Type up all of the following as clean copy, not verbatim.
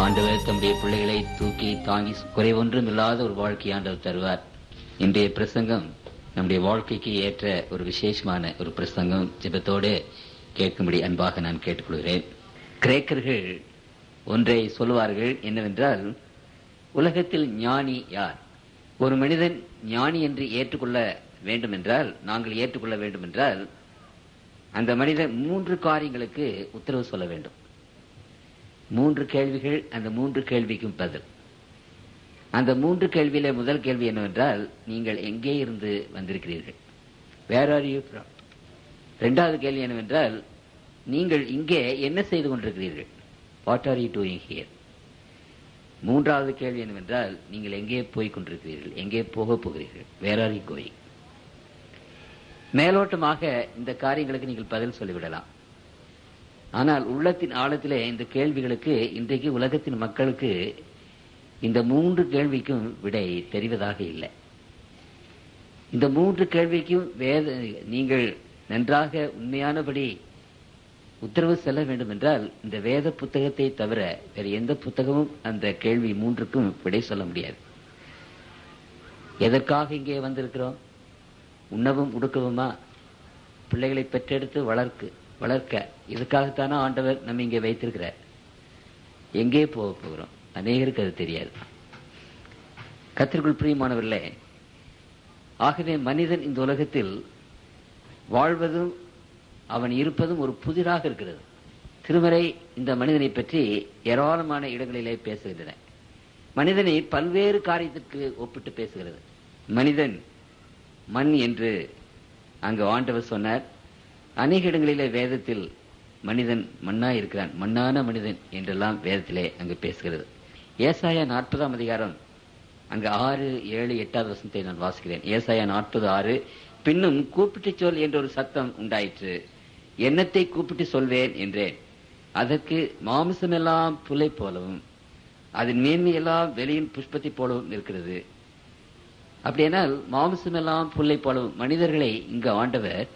ஆண்டவர் தம்முடைய பிள்ளைகளை தூக்கி தாங்கி குறைவொன்றும் இல்லாத ஒரு வாழ்க்கை ஆண்டவர் தருவார். இன்றைய பிரசங்கம் நம்முடைய வாழ்க்கைக்கு ஏற்ற ஒரு விசேஷமான ஒரு பிரசங்கம். ஜெபத்தோடு கேட்கும்படி அன்பாக நான் கேட்டுக்கொள்கிறேன். கிரேக்கர்கள் ஒன்றை சொல்லுவார்கள், என்னவென்றால், உலகத்தில் ஞானி யார்? ஒரு மனிதன் ஞானி என்று ஏற்றுக்கொள்ள வேண்டும் என்றால், நாங்கள் ஏற்றுக்கொள்ள வேண்டும் என்றால், அந்த மனிதன் 3 காரியங்களுக்கு உத்தரவு சொல்ல வேண்டும். 3 கேள்விகள், அந்த 3 கேள்விக்கும் பதில். அந்த 3 கேள்வியில முதல் கேள்வி என்னவென்றால், நீங்கள் எங்கே இருந்து வந்திருக்கிறீர்கள்? Where are you from? 2வது கேள்வி என்னவென்றால், நீங்கள் இங்கே என்ன செய்து கொண்டிருக்கிறீர்கள்? What are you doing here? 3வது கேள்வி என்னவென்றால், நீங்கள் எங்கே போய் கொண்டிருக்கிறீர்கள்? எங்கே போக போகிறீர்கள்? Where are you going? மேலோட்டமாக இந்த காரியங்களுக்கு நீங்கள் பதில் சொல்லிவிடலாம். ஆனால் உள்ளத்தின் ஆழத்திலே இந்த கேள்விகளுக்கு, இன்றைக்கு உலகத்தின் மக்களுக்கு இந்த 3 கேள்விக்கும் விடை தெரிவதாக இல்லை. இந்த 3 கேள்விக்கும் நீங்கள் நன்றாக உண்மையானபடி உத்தரவு செல்ல வேண்டும் என்றால், இந்த வேத புத்தகத்தை தவிர வேறு எந்த புத்தகமும் அந்த கேள்வி 3க்கும் விடை சொல்ல முடியாது. எதற்காக இங்கே வந்திருக்கிறோம்? உண்ணவும் உடுக்கவுமா? பிள்ளைகளை பெற்றெடுத்து வளர்க்க இதுக்காகத்தானே ஆண்டவர் நம்ம இங்கே வைத்திருக்கிறார். எங்கே போக போகிறோம்? அநேகருக்கு அது தெரியாது. கர்த்தருக்குள் பிரியமானவர்களே, ஆகவே மனிதன் இந்த உலகத்தில் வாழ்வதும் அவன் இருப்பதும் ஒரு புதிராக இருக்கிறது. திருமறை இந்த மனிதனை பற்றி ஏராளமான இடங்களிலே பேசுகின்றன. மனிதனை பல்வேறு காரியத்திற்கு ஒப்பிட்டு பேசுகிறது. மனிதன் மண் என்று அங்கு ஆண்டவர் சொன்னார். அநேக இடங்களிலே வேதத்தில் மனிதன் மண்ணாய் இருக்கிறான், மண்ணான மனிதன் என்றெல்லாம் வேதத்திலே அங்கு பேசுகிறது. ஏசாயா 40ஆம் அதிகாரம் அங்கு 6, 7, 8வது வசனத்தை நான் வாசிக்கிறேன். ஏசாயா 40:6, பின்னும் கூப்பிட்டு சொல் என்ற ஒரு சத்தம் உண்டாயிற்று. என்னத்தை கூப்பிட்டு சொல்வேன் என்றேன். அதற்கு மாமிசமெல்லாம் புல்லை போலவும் அதன் மேன்மையெல்லாம் வெளியின் புஷ்பத்தை போலவும் இருக்கிறது. அப்படியானால் மாமிசமெல்லாம் புல்லை போலவும், மனிதர்களை இங்கு ஆண்டவர்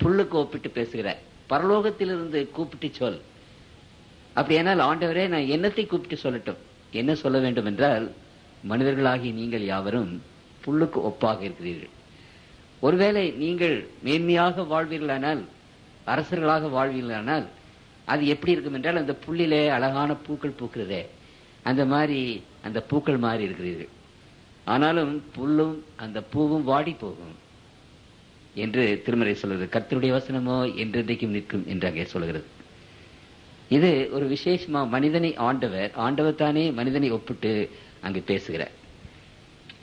புல்லுக்கு ஒப்பிட்டு பேசுகிறார். பரலோகத்திலிருந்து கூப்பிட்டு சொல். அப்படியானால் ஆண்டவரே, நான் என்னத்தை கூப்பிட்டு சொல்லட்டும்? என்ன சொல்ல வேண்டும் என்றால், மனிதர்களாகி நீங்கள் யாவரும் புல்லுக்கு ஒப்பாக இருக்கிறீர்கள். ஒருவேளை நீங்கள் மேன்மையாக வாழ்வீர்களானால், அரசர்களாக வாழ்வீர்களானால், அது எப்படி இருக்கும் என்றால், அந்த புல்லிலே அழகான பூக்கள் பூக்கிறதே, அந்த மாதிரி அந்த பூக்கள் மாறி இருக்கிறீர்கள். ஆனாலும் புல்லும் அந்த பூவும் வாடி போகும் என்று திருமறை சொல்கிறது. கர்த்தருடைய வசனமோ என்றென்றைக்கும் நிற்கும் என்று அங்கே சொல்கிறது. இது ஒரு விசேஷமா மனிதனை ஆண்டவர் தானே மனிதனை ஒப்பிட்டு அங்கு பேசுகிறார்.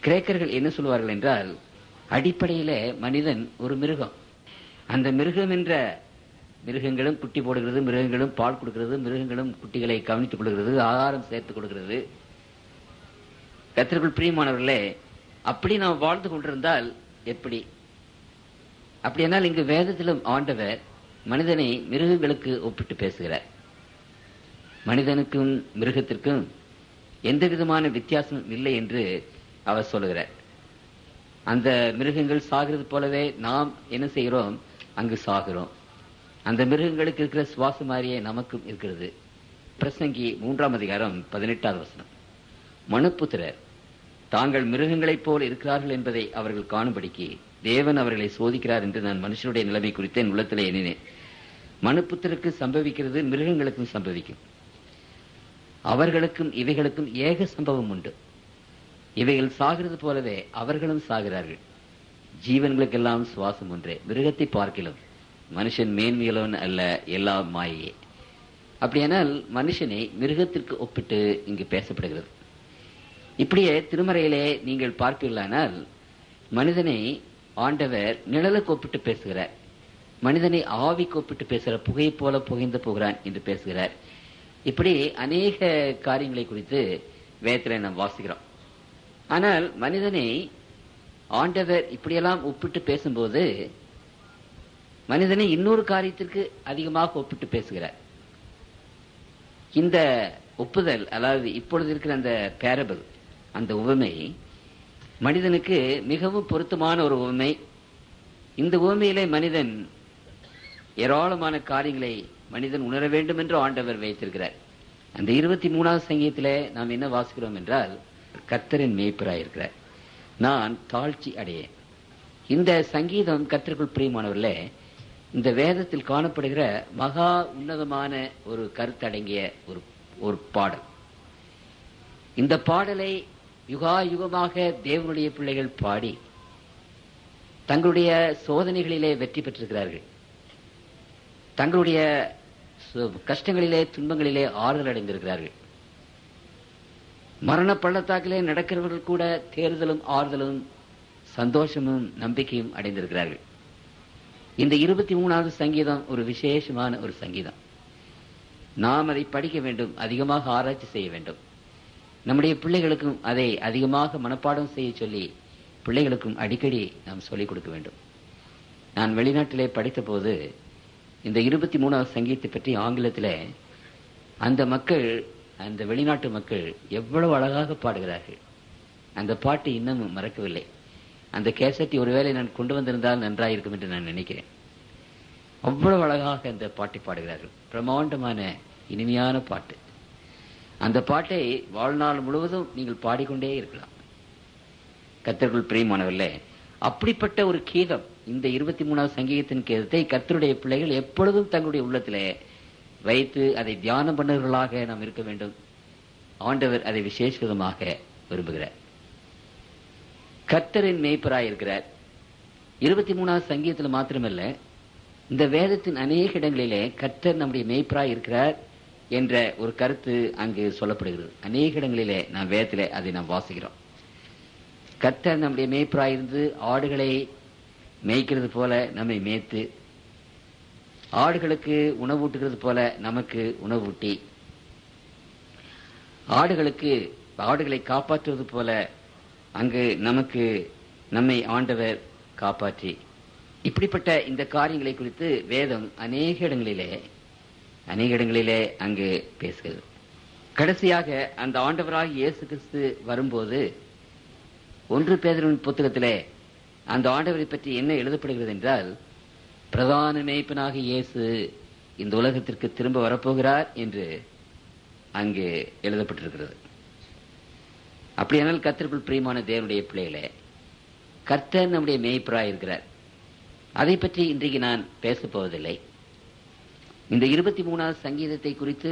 கிரேக்கர்கள் என்ன சொல்வார்கள் என்றால், அடிப்படையில மனிதன் ஒரு மிருகம். அந்த மிருகம் என்ற மிருகங்களும் குட்டி போடுகிறது, மிருகங்களும் பால் கொடுக்கிறது, மிருகங்களும் குட்டிகளை கவனித்துக் கொள்கிறது, ஆகாரம் சேர்த்துக் கொடுக்கிறது. கர்த்தருக்குள் பிரியமானவர்களே, அப்படி நாம் வாழ்ந்து கொண்டிருந்தால் எப்படி? அப்படியானால் இங்கு வேதத்திலும் ஆண்டவர் மனிதனை மிருகங்களுக்கு ஒப்பிட்டு பேசுகிறார். மனிதனுக்கும் மிருகத்திற்கும் எந்த விதமான வித்தியாசமும் இல்லை என்று அவர் சொல்லுகிறார். அந்த மிருகங்கள் சாகிறது போலவே நாம் என்ன செய்கிறோம்? அங்கு சாகிறோம். அந்த மிருகங்களுக்கு இருக்கிற சுவாசம் மாதிரியே நமக்கும் இருக்கிறது. பிரசங்கி 3ஆம் அதிகாரம் 18வது வசனம், மனுப்புத்திரர் தாங்கள் மிருகங்களைப் போல் இருக்கிறார்கள் என்பதை அவர்கள் காணும்படிக்கு தேவன் அவர்களை சோதிக்கிறார் என்று நான் மனுஷனுடைய நிலைமை குறித்து என் உள்ளத்திலே எண்ணினேன். மனுப்புத்திரருக்கு சம்பவிக்கிறது மிருகங்களுக்கும் சம்பவிக்கும். அவர்களுக்கும் இவைகளுக்கும் ஏக சம்பவம் உண்டு. இவைகள் சாகிறது போலவே அவர்களும் சாகிறார்கள். ஜீவன்களுக்கெல்லாம் சுவாசம் ஒன்றே, மிருகத்தை பார்க்கிலும் மனுஷன் மேன்மையுள்ளவன் அல்ல, எல்லாம் மாயே. அப்படியானால் மனுஷனை மிருகத்திற்கு ஒப்பிட்டு இங்கு பேசப்படுகிறது. இப்படியே திருமறையிலே நீங்கள் பார்ப்பீர்களானால், மனிதனை ஆண்டவர் நிழலுக்கு ஒப்பிட்டு பேசுகிறார். மனிதனை ஆவிக்கு ஒப்பிட்டு பேசுகிறார். புகை போல புகைந்து போகிறான் என்று பேசுகிறார். இப்படி அநேக காரியங்களை குறித்து வேதத்தில் நாம் வாசிக்கிறோம். ஆனால் மனிதனை ஆண்டவர் இப்படியெல்லாம் ஒப்பிட்டு பேசும்போது, மனிதனை இன்னொரு காரியத்திற்கு அதிகமாக ஒப்பிட்டு பேசுகிறார். இந்த ஒப்புதல், அதாவது இப்பொழுது இருக்கிற அந்த பேரபிள், அந்த உவமை மனிதனுக்கு மிகவும் பொருத்தமான ஒரு உவமை. இந்த உவமையிலே மனிதன் ஏராளமான காரியங்களை மனிதன் உணர வேண்டும் என்று ஆண்டவர் வைத்திருக்கிறார். அந்த 23வது சங்கீதத்திலே நாம் என்ன வாசிக்கிறோம் என்றால், கர்த்தரின் மேய்ப்பராயிருக்கிறார், நான் தாழ்ச்சி அடையேன். இந்த சங்கீதம் கர்த்தருக்குள் பிரியமானவர்களே, இந்த வேதத்தில் காணப்படுகிற மகா உன்னதமான ஒரு கருத்தடங்கிய ஒரு பாடல். இந்த பாடலை யுகாயுகமாக தேவனுடைய பிள்ளைகள் பாடி தங்களுடைய சோதனைகளிலே வெற்றி பெற்றிருக்கிறார்கள். தங்களுடைய கஷ்டங்களிலே துன்பங்களிலே ஆறுதல் அடைந்திருக்கிறார்கள். மரண பள்ளத்தாக்கிலே நடக்கிறவர்கள் கூட தேறுதலும் ஆறுதலும் சந்தோஷமும் நம்பிக்கையும் அடைந்திருக்கிறார்கள். இந்த 23வது சங்கீதம் ஒரு விசேஷமான ஒரு சங்கீதம். நாம் அதை படிக்க வேண்டும், அதிகமாக ஆராய்ச்சி செய்ய வேண்டும். நம்முடைய பிள்ளைகளுக்கும் அதை அதிகமாக மனப்பாடம் செய்ய சொல்லி பிள்ளைகளுக்கும் அடிக்கடி நாம் சொல்லிக் கொடுக்க வேண்டும். நான் வெளிநாட்டிலே படித்த போது இந்த 23வது சங்கீதத்தை பற்றி ஆங்கிலத்தில் அந்த வெளிநாட்டு மக்கள் எவ்வளவு அழகாக பாடுகிறார்கள். அந்த பாட்டு இன்னமும் மறக்கவில்லை. அந்த கேசட்டை ஒருவேளை நான் கொண்டு வந்திருந்தால் நன்றாயிருக்கும் என்று நான் நினைக்கிறேன். அவ்வளவு அழகாக அந்த பாட்டை பாடுகிறார்கள். பிரமாண்டமான இனிமையான பாட்டு. அந்த பாட்டை வாழ்நாள் முழுவதும் நீங்கள் பாடிக்கொண்டே இருக்கலாம். கர்த்தருக்குள் பிரியமானவர்களே, அப்படிப்பட்ட ஒரு கீதம், இந்த 23வது சங்கீதத்தின் கீதத்தை கர்த்தருடைய பிள்ளைகள் எப்பொழுதும் தங்களுடைய உள்ளத்திலே வைத்து அதை தியானம் பண்ணுவர்களாக நாம் இருக்க வேண்டும். ஆண்டவர் அதை விசேஷ விதமாக விரும்புகிறார். கர்த்தரின் மேய்ப்பராய் இருக்கிறார். 23வது சங்கீதத்தில் மாத்திரமல்ல, இந்த வேதத்தின் அநேக இடங்களிலே கர்த்தர் நம்முடைய மேய்ப்பராய் இருக்கிறார் என்ற ஒரு கருத்து அங்கு சொல்லப்படுகிறது. அநேக இடங்களிலே நாம் வேதத்திலே அதை நாம் வாசிக்கிறோம். கர்த்தர் நம்முடைய மேய்ப்பராயிருந்து ஆடுகளை மேய்க்கிறது போல நம்மை மேய்த்து, ஆடுகளுக்கு உணவூட்டுகிறது போல நமக்கு உணவூட்டி, ஆடுகளை காப்பாற்றுவது போல அங்கு நம்மை ஆண்டவர் காப்பாற்றி, இப்படிப்பட்ட இந்த காரியங்களை குறித்து வேதம் அநேக இடங்களிலே அங்கு பேசுகிறது. கடைசியாக அந்த ஆண்டவராக இயேசு கிறிஸ்து வரும்போது 1 பேதுருவின் புத்தகத்திலே அந்த ஆண்டவரை பற்றி என்ன எழுதப்படுகிறது என்றால், பிரதான மேய்ப்பனாக இயேசு இந்த உலகத்திற்கு திரும்ப வரப்போகிறார் என்று அங்கு எழுதப்பட்டிருக்கிறது. அப்படியானால் கர்த்தருக்குள் பிரியமான தேவனுடைய பிள்ளைகளே, கர்த்தர் நம்முடைய மேய்ப்பராய் இருக்கிறார். அதை பற்றி இன்றைக்கு நான் பேசப் போவதில்லை. இந்த 23வது சங்கீதத்தை குறித்து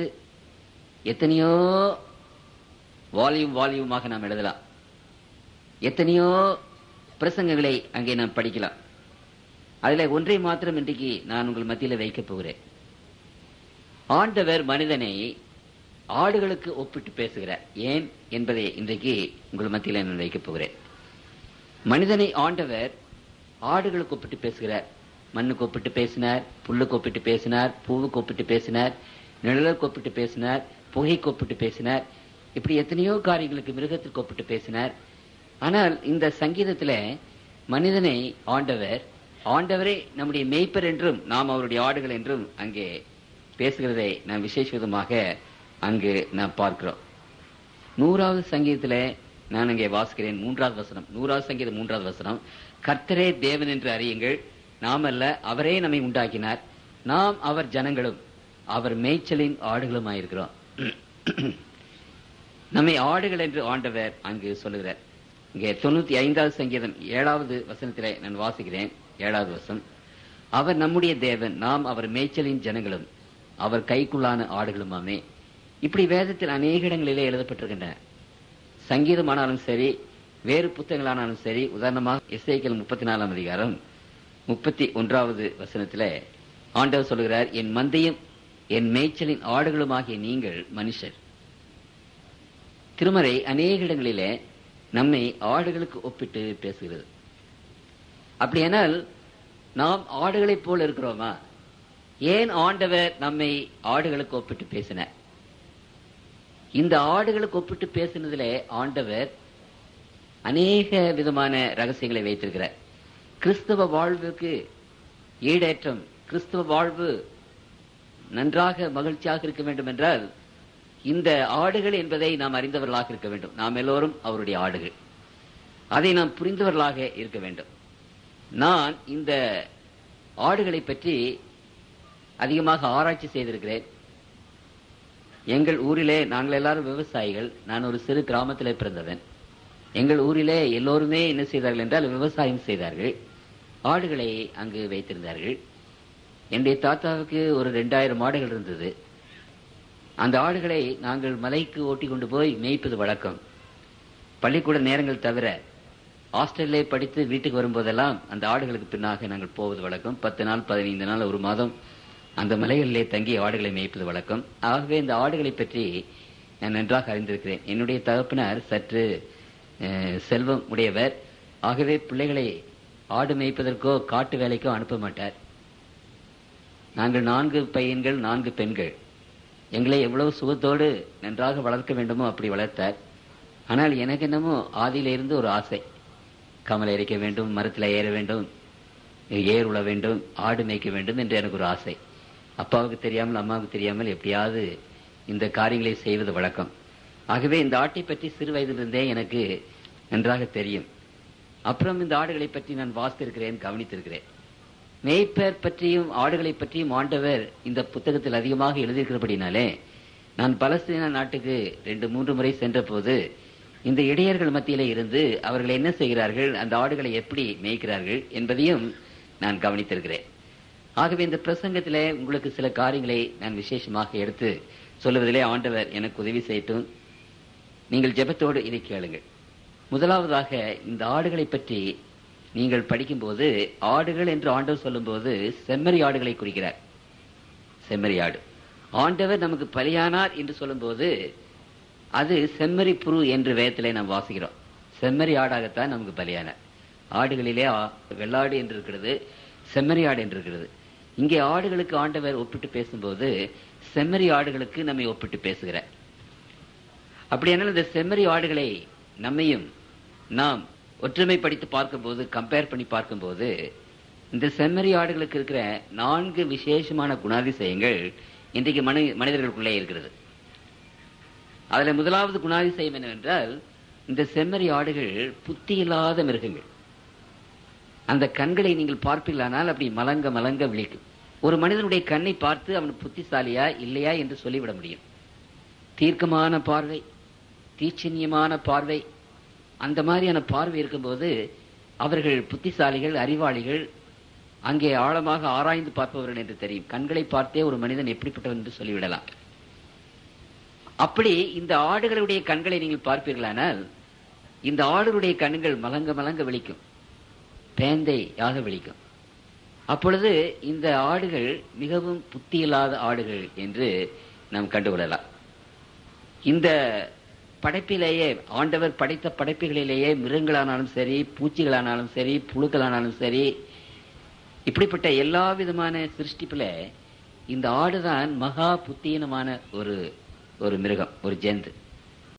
எத்தனையோ வால்யூமாக நாம் எழுதலாம். எத்தனையோ பிரசங்கங்களை அங்கே நாம் படிக்கலாம். அதில் ஒன்றை மாத்திரம் இன்றைக்கு நான் உங்கள் மத்தியில் வைக்கப் போகிறேன். ஆண்டவர் மனிதனை ஆடுகளுக்கு ஒப்பிட்டு பேசுகிறார். ஏன் என்பதை இன்றைக்கு உங்கள் மத்தியில் நான் வைக்கப் போகிறேன். மனிதனை ஆண்டவர் ஆடுகளுக்கு ஒப்பிட்டு பேசுகிறார். மண்ணுக்கு ஒப்பிட்டு பேசினார், புல்லுக்கு ஒப்பிட்டு பேசினார், பூவுக்கு ஒப்பிட்டு பேசினார், நிழலுக்கு ஒப்பிட்டு பேசினார், புகைக்கு ஒப்பிட்டு பேசினார். இப்படி எத்தனையோ காரியங்களுக்கு, மிருகத்திற்கு ஒப்பிட்டு பேசினார். ஆனால் இந்த சங்கீதத்தில் மனிதனை ஆண்டவரே நம்முடைய மேய்ப்பர் என்றும் நாம் அவருடைய ஆடுகள் என்றும் அங்கே பேசுகிறதை நாம் விசேஷ விதமாக அங்கு நாம் பார்க்கிறோம். 100வது சங்கீதத்தில் நான் அங்கே வாசிக்கிறேன். 3வது வசனம், 100வது சங்கீதம் 3வது வசனம், கர்த்தரே தேவன் என்று அறியுங்கள், நாம் அல்ல, அவரே நம்மை உண்டாக்கினார், நாம் அவர் ஜனங்களும் அவர் மேய்ச்சலின் ஆடுகளுமாயிருக்கிறோம். நம்மை ஆடுகள் என்று ஆண்டவர் அங்கு சொல்லுகிறார். இங்கே 95வது சங்கீதம் 7வது வசனத்திலே நான் வாசிக்கிறேன். 7வது வசனம், அவர் நம்முடைய தேவன், நாம் அவர் மேய்ச்சலின் ஜனங்களும் அவர் கைக்குள்ளான ஆடுகளுமாமே. இப்படி வேதத்தில் அநேக இடங்களிலே எழுதப்பட்டிருக்கின்றன. சங்கீதமானாலும் சரி, வேறு புத்தகங்களானாலும் சரி. உதாரணமாக எசேக்கியேல் 34ஆம் அதிகாரம் 31வது வசனத்தில் ஆண்டவர் சொல்லுகிறார், என் மந்தையும் என் மேய்ச்சலின் ஆடுகளுமாகிய நீங்கள் மனுஷர். திருமறை அநேக இடங்களிலே நம்மை ஆடுகளுக்கு ஒப்பிட்டு பேசுகிறது. அப்படியானால் நாம் ஆடுகளைப் போல் இருக்கிறோமா? ஏன் ஆண்டவர் நம்மை ஆடுகளுக்கு ஒப்பிட்டு பேசினார்? இந்த ஆடுகளுக்கு ஒப்பிட்டு பேசினதிலே ஆண்டவர் அநேக விதமான ரகசியங்களை வைத்திருக்கிறார். கிறிஸ்தவ வாழ்வுக்கு ஈடேற்றம், கிறிஸ்தவ வாழ்வு நன்றாக மகிழ்ச்சியாக இருக்க வேண்டும் என்றால் இந்த ஆடுகள் என்பதை நாம் அறிந்தவர்களாக இருக்க வேண்டும். நாம் எல்லோரும் அவருடைய ஆடுகள். அதை நாம் புரிந்தவர்களாக இருக்க வேண்டும். நான் இந்த ஆடுகளை பற்றி அதிகமாக ஆராய்ச்சி செய்திருக்கிறேன். எங்கள் ஊரிலே நாங்கள் எல்லாரும் விவசாயிகள். நான் ஒரு சிறு கிராமத்திலே பிறந்தவன். எங்கள் ஊரிலே எல்லோருமே என்ன செய்தார்கள் என்றால் விவசாயம் செய்தார்கள். ஆடுகளை அங்கு வைத்திருந்தார்கள். என்னுடைய தாத்தாவுக்கு ஒரு 2000 ஆடுகள் இருந்தது. அந்த ஆடுகளை நாங்கள் மலைக்கு ஓட்டி கொண்டு போய் மேய்ப்பது வழக்கம். பள்ளிக்கூட நேரங்கள் தவிர ஹாஸ்டல்லே படித்து வீட்டுக்கு வரும்போதெல்லாம் அந்த ஆடுகளுக்கு பின்னாக நாங்கள் போவது வழக்கம். 10 நாள் 15 நாள் ஒரு மாதம் அந்த மலைகளிலே தங்கி ஆடுகளை மேய்ப்பது வழக்கம். ஆகவே இந்த ஆடுகளை பற்றி நான் நன்றாக அறிந்திருக்கிறேன். என்னுடைய தகப்பனார் சற்று செல்வம் உடையவர். ஆகவே பிள்ளைகளை ஆடு மேய்ப்பதற்கோ காட்டு வேலைக்கோ அனுப்ப மாட்டார். நாங்கள் 4 பையன்கள் 4 பெண்கள். எங்களை எவ்வளவு சுகத்தோடு நன்றாக வளர்க்க வேண்டுமோ அப்படி வளர்த்தார். ஆனால் எனக்கு என்னமோ ஆதியிலிருந்து ஒரு ஆசை. கமலை எரிக்க வேண்டும், மரத்தில் ஏற வேண்டும், ஏர் உழ வேண்டும், ஆடு மேய்க்க வேண்டும் என்று எனக்கு ஒரு ஆசை. அப்பாவுக்கு தெரியாமல் அம்மாவுக்கு தெரியாமல் எப்படியாவது இந்த காரியங்களை செய்வது வழக்கம். ஆகவே இந்த ஆட்டை பற்றி சிறு வயதிலிருந்தே எனக்கு நன்றாக தெரியும். அப்புறம் இந்த ஆடுகளை பற்றி நான் வாசித்திருக்கிறேன், கவனித்திருக்கிறேன். மேய்ப்பர் பற்றியும் ஆடுகளை பற்றியும் ஆண்டவர் இந்த புத்தகத்தில் அதிகமாக எழுதியிருக்கிறபடினாலே நான் பலஸ்தீன நாட்டுக்கு 2-3 முறை சென்ற போது இந்த இடையர்கள் மத்தியிலே இருந்து அவர்கள் என்ன செய்கிறார்கள், அந்த ஆடுகளை எப்படி மேய்க்கிறார்கள் என்பதையும் நான் கவனித்திருக்கிறேன். ஆகவே இந்த பிரசங்கத்திலே உங்களுக்கு சில காரியங்களை நான் விசேஷமாக எடுத்து சொல்லுவதிலே ஆண்டவர் எனக்கு உதவி செய்யட்டும். நீங்கள் ஜெபத்தோடு இதை கேளுங்கள். முதலாவதாக இந்த ஆடுகளை பற்றி நீங்கள் படிக்கும்போது, ஆடுகள் என்று ஆண்டவர் சொல்லும்போது செம்மறி ஆடுகளை குறிக்கிறார். செம்மறி ஆடு. ஆண்டவர் நமக்கு பலியானார் என்று சொல்லும்போது அது செம்மறி புரு என்று வேதத்திலே நாம் வாசிக்கிறோம். செம்மறி ஆடாகத்தான் நமக்கு பலியானார். ஆடுகளிலே வெள்ளாடு என்று இருக்கிறது, செம்மறி ஆடு என்று இருக்கிறது. இங்கே ஆடுகளுக்கு ஆண்டவர் ஒப்பிட்டு பேசும்போது செம்மறி ஆடுகளுக்கு நம்மை ஒப்பிட்டு பேசுகிறார். அப்படியானால் இந்த செம்மறி ஆடுகளை நம்மையும் நாம் ஒற்றுமைப்படுத்தி பார்க்கும்போது, கம்பேர் பண்ணி பார்க்கும்போது, இந்த செம்மறி ஆடுகளுக்கு இருக்கிற 4 விசேஷமான குணாதிசயங்கள் இன்றைக்கு மனிதர்களுக்குள்ளே இருக்கிறது. அதுல முதலாவது குணாதிசயம் என்னவென்றால், இந்த செம்மறி ஆடுகள் புத்தி இல்லாத மிருகங்கள். அந்த கண்களை நீங்கள் பார்ப்பீர்களானால் அப்படி மலங்க மலங்க விழிக்கும். ஒரு மனிதனுடைய கண்ணை பார்த்து அவன் புத்திசாலியா இல்லையா என்று சொல்லிவிட முடியும். தீர்க்கமான பார்வை, தீட்சண்யமான பார்வை, அந்த மாதிரியான பார்வை இருக்கும்போது அவர்கள் புத்திசாலிகள், அறிவாளிகள், அங்கே ஆழமாக ஆராய்ந்து பார்ப்பவர்கள் என்று தெரியும். கண்களை பார்த்தே ஒரு மனிதன் எப்படிப்பட்டவன் என்று சொல்லிவிடலாம். அப்படி இந்த ஆடுகளுடைய கண்களை நீங்கள் பார்ப்பீர்களானால் இந்த ஆடுகளுடைய கண்கள் மலங்க மலங்க விழிக்கும், பேந்தையாக விழிக்கும். அப்பொழுது இந்த ஆடுகள் மிகவும் புத்தியில்லாத ஆடுகள் என்று நாம் கண்டுகொள்ளலாம். இந்த படைப்பிலேயே, ஆண்டவர் படைத்த படைப்புகளிலேயே மிருகங்களானாலும் சரி, பூச்சிகளானாலும் சரி, புழுக்களானாலும் சரி, இப்படிப்பட்ட எல்லா விதமான சிருஷ்டிப்புல இந்த ஆடுதான் மகா புத்தீனமான ஒரு மிருகம், ஒரு ஜந்து.